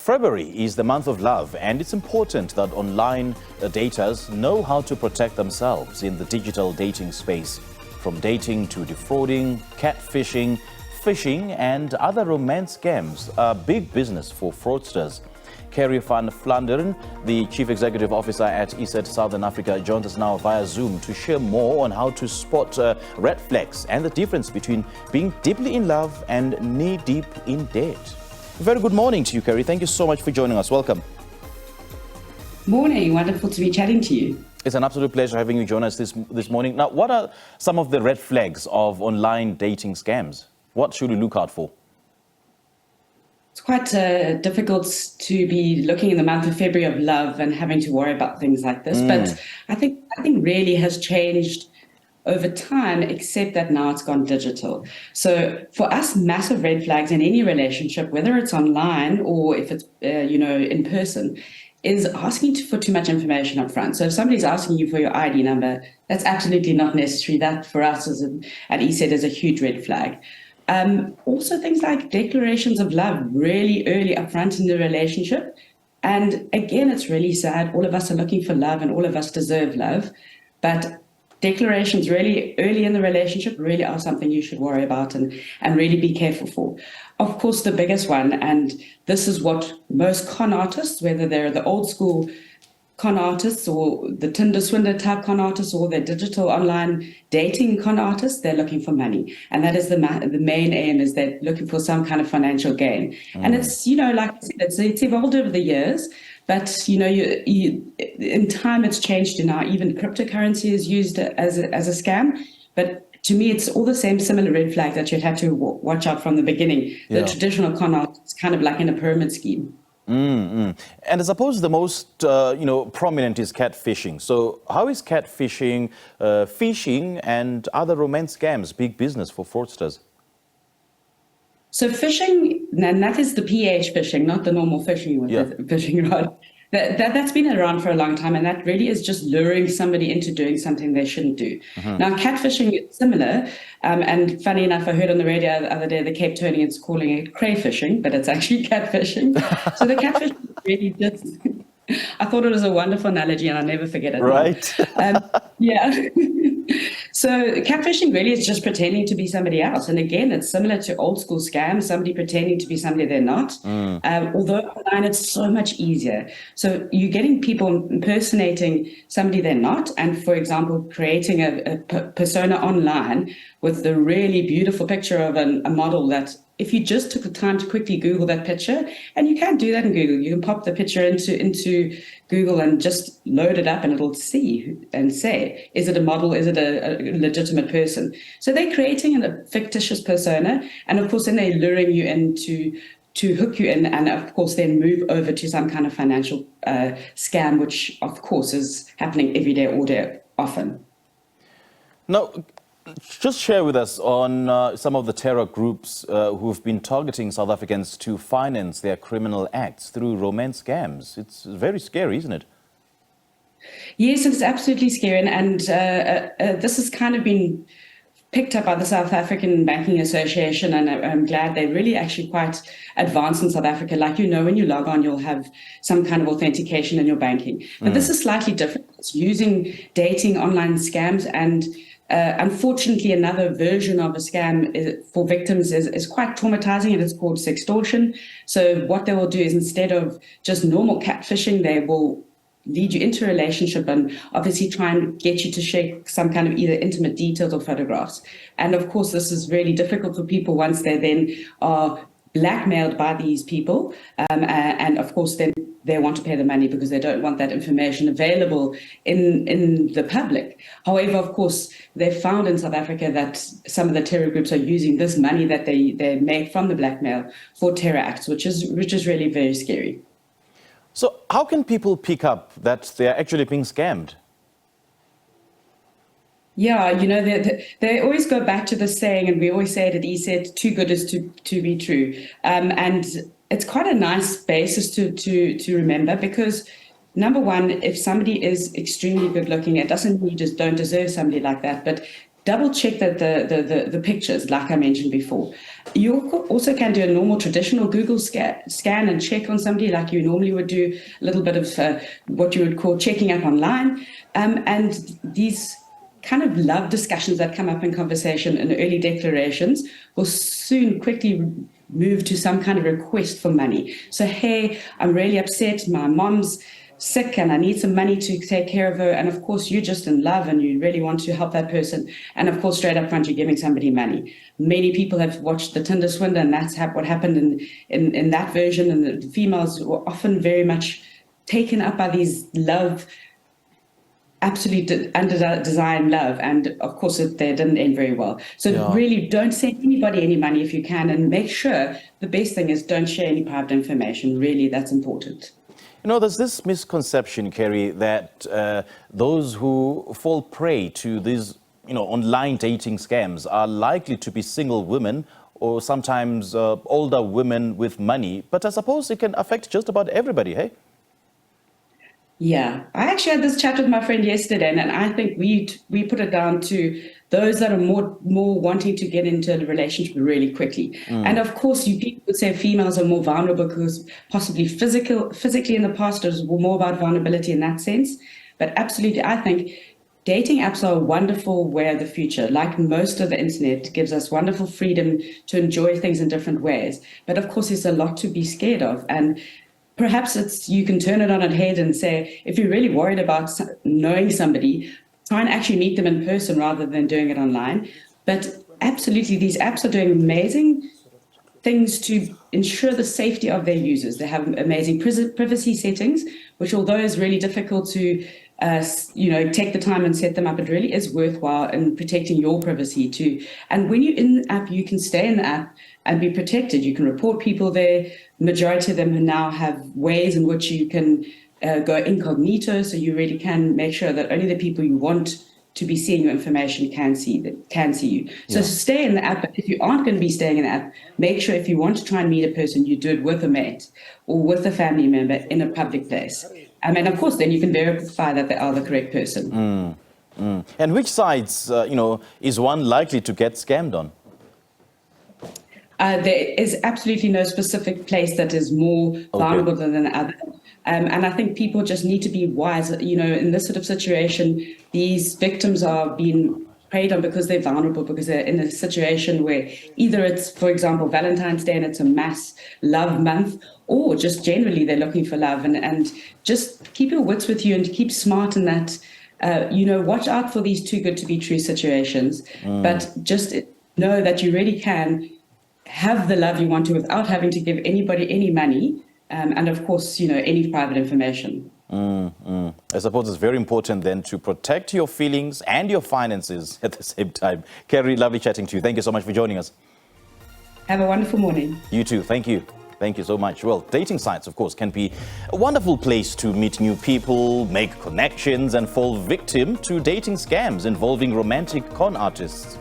February is the month of love, and it's important that online daters know how to protect themselves in the digital dating space. From dating to defrauding, catfishing, phishing, and other romance scams are big business for fraudsters. Carey van Vlaanderen, the Chief Executive Officer at ESET Southern Africa, joins us now via Zoom to share more on how to spot red flags and the difference between being deeply in love and knee-deep in debt. Very good morning to you, Carey. Thank you so much for joining us. Welcome. Morning. Wonderful to be chatting to you. It's an absolute pleasure having you join us this morning. Now, what are some of the red flags of online dating scams? What should we look out for? It's quite difficult to be looking in the month of February of love and having to worry about things like this. But I think nothing really has changed over time, except that now it's gone digital. So for us, massive red flags in any relationship, whether it's online or if it's in person, is asking for too much information up front. So if somebody's asking you for your ID number, that's absolutely not necessary. That for us at ESET is a huge red flag. Also things like declarations of love really early up front in the relationship. And again, it's really sad. All of us are looking for love and all of us deserve love. But declarations really early in the relationship really are something you should worry about and really be careful for. Of course, the biggest one, and this is what most con artists, whether they're the old school con artists or the Tinder swindler type con artists or the digital online dating con artists, they're looking for money. And that is the main aim, is they're looking for some kind of financial gain. And it's, like I said, it's evolved over the years. But, in time, it's to now even cryptocurrency is used as a scam. But to me, it's all the same similar red flags that you'd have to watch out from the beginning. The traditional con art is kind of like in a pyramid scheme. And I suppose the most, prominent is catfishing. So how is catfishing, phishing and other romance scams big business for fraudsters? So phishing, and that is the PH phishing, not the normal phishing with the fishing rod. That's been around for a long time, and that really is just luring somebody into doing something they shouldn't do. Now, catfishing is similar, and funny enough, I heard on the radio the other day the Cape Townians calling it crayfishing, but it's actually catfishing. So the catfishing really just, I thought it was a wonderful analogy, and I'll never forget it. Right. So catfishing really is just pretending to be somebody else. And again, it's similar to old school scams, somebody pretending to be somebody they're not. Although online, it's so much easier. So you're getting people impersonating somebody they're not. And for example, creating a persona online with the really beautiful picture of a model that, if you just took the time to quickly Google that picture, and you can do that in Google, you can pop the picture into Google and just load it up and it'll see and say, is it a model? Is it a legitimate person? So they're creating a fictitious persona. And of course, then they're luring you in to hook you in and of course, then move over to some kind of financial scam, which of course is happening every day, all day, often. Now, just share with us on some of the terror groups who've been targeting South Africans to finance their criminal acts through romance scams. It's very scary, isn't it? Yes, it's absolutely scary. And this has kind of been picked up by the South African Banking Association, and I'm glad they're really actually quite advanced in South Africa. Like, when you log on, you'll have some kind of authentication in your banking. But this is slightly different. It's using dating online scams, and unfortunately, another version of a scam for victims is quite traumatizing, and it's called sextortion. So what they will do is, instead of just normal catfishing, they will lead you into a relationship and obviously try and get you to share some kind of either intimate details or photographs. And of course, this is really difficult for people once they then are blackmailed by these people. And of course, then they want to pay the money because they don't want that information available in the public. However, of course, they found in South Africa that some of the terror groups are using this money that they make from the blackmail for terror acts, which is really very scary. So how can people pick up that they're actually being scammed? Yeah, they always go back to the saying, and we always say it at ESET, too good is to be true. And it's quite a nice basis to remember, because number one, if somebody is extremely good looking, it doesn't mean you just don't deserve somebody like that, but double check that the pictures, like I mentioned before. You also can do a normal traditional Google scan and check on somebody like you normally would do, a little bit of what you would call checking up online. And these kind of love discussions that come up in conversation and early declarations will soon quickly move to some kind of request for money. So, hey, I'm really upset. My mom's sick and I need some money to take care of her. And of course, you're just in love and you really want to help that person. And of course, straight up front, you're giving somebody money. Many people have watched the Tinder swindle, and that's what happened in that version. And the females were often very much taken up by these love, absolute under-designed love. And of course, they didn't end very well. So really don't send anybody any money if you can, and make sure the best thing is don't share any private information. Really, that's important. You know, there's this misconception, Carey, that those who fall prey to these, online dating scams are likely to be single women or sometimes older women with money. But I suppose it can affect just about everybody, hey? Yeah, I actually had this chat with my friend yesterday, and I think we put it down to those that are more wanting to get into a relationship really quickly. And of course, people would say females are more vulnerable because possibly physically in the past it was more about vulnerability in that sense. But absolutely, I think dating apps are a wonderful way of the future. Like most of the internet, gives us wonderful freedom to enjoy things in different ways. But of course, there's a lot to be scared of. And perhaps you can turn it on its head and say, if you're really worried about knowing somebody, try and actually meet them in person rather than doing it online. But absolutely, these apps are doing amazing things to ensure the safety of their users. They have amazing privacy settings, which although is really difficult to take the time and set them up, it really is worthwhile in protecting your privacy too. And when you're in the app, you can stay in the app and be protected. You can report people there. Majority of them now have ways in which you can go incognito, so you really can make sure that only the people you want to be seeing your information can see you. So stay in the app, but if you aren't going to be staying in the app, make sure if you want to try and meet a person, you do it with a mate or with a family member in a public place. And of course, then you can verify that they are the correct person. And which sites, is one likely to get scammed on? There is absolutely no specific place that is more vulnerable than the other. And I think people just need to be wise. In this sort of situation, these victims are being preyed on because they're vulnerable, because they're in a situation where either it's, for example, Valentine's Day and it's a mass love month, or just generally they're looking for love. And just keep your wits with you and keep smart in that, watch out for these too good to be true situations. But just know that you really can have the love you want to without having to give anybody any money. And of course, any private information. I suppose it's very important then to protect your feelings and your finances at the same time. Carey, lovely chatting to you. Thank you so much for joining us. Have a wonderful morning. You too. Thank you. Thank you so much. Well, dating sites, of course, can be a wonderful place to meet new people, make connections, and fall victim to dating scams involving romantic con artists.